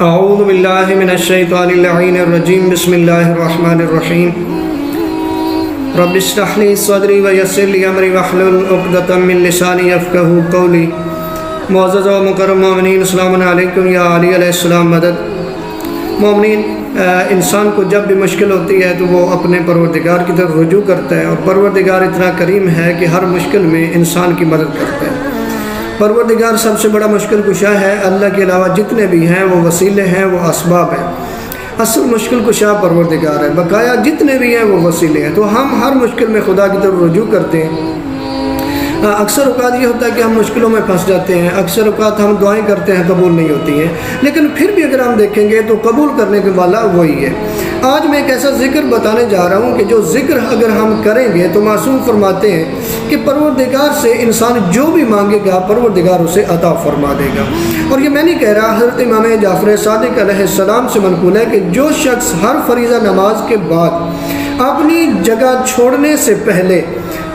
اعوذ باللہ من الشیطان اللعین الرجیم بسم اللہ الرحمن الرحیم رب اشرح لی صدری ویسر لی امری واحلل عقدۃ من لسانی یفقہوا قولی۔ معزز و مکرم مومنین، السلام علیکم یا علی علیہ السلام مدد۔ مومنین، انسان کو جب بھی مشکل ہوتی ہے تو وہ اپنے پروردگار کی طرف رجوع کرتا ہے، اور پروردگار اتنا کریم ہے کہ ہر مشکل میں انسان کی مدد کرتا ہے۔ پروردگار سب سے بڑا مشکل کشا ہے، اللہ کے علاوہ جتنے بھی ہیں وہ وسیلے ہیں، وہ اسباب ہیں۔ اصل مشکل کشا پروردگار ہے، بقایا جتنے بھی ہیں وہ وسیلے ہیں۔ تو ہم ہر مشکل میں خدا کی طرف رجوع کرتے ہیں۔ اکثر اوقات یہ ہوتا ہے کہ ہم مشکلوں میں پھنس جاتے ہیں، اکثر اوقات ہم دعائیں کرتے ہیں، قبول نہیں ہوتی ہیں، لیکن پھر بھی اگر ہم دیکھیں گے تو قبول کرنے کے والا وہی ہے۔ آج میں ایک ایسا ذکر بتانے جا رہا ہوں کہ جو ذکر اگر ہم کریں گے تو معصوم فرماتے ہیں کہ پروردگار سے انسان جو بھی مانگے گا پروردگار اسے عطا فرما دے گا۔ اور یہ میں نہیں کہہ رہا، حضرت امام جعفر صادق علیہ السلام سے منقول ہے کہ جو شخص ہر فریضہ نماز کے بعد اپنی جگہ چھوڑنے سے پہلے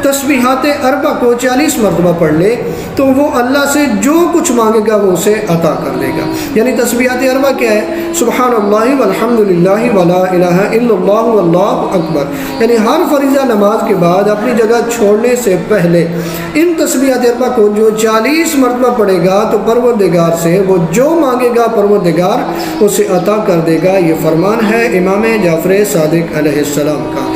تسبیحات اربع کو 40 مرتبہ پڑھ لے تو وہ اللہ سے جو کچھ مانگے گا وہ اسے عطا کر دے گا۔ یعنی تسبیحات اربع کیا ہے؟ سبحان اللہ والحمد للہ ولا الہ الا اللہ واللہ اکبر۔ یعنی ہر فریضہ نماز کے بعد اپنی جگہ چھوڑنے سے پہلے ان تسبیحات اربع کو جو 40 مرتبہ پڑھے گا تو پروردگار سے وہ جو مانگے گا پروردگار اسے عطا کر دے گا۔ یہ فرمان ہے امام جعفر صادق علیہ السلام کا۔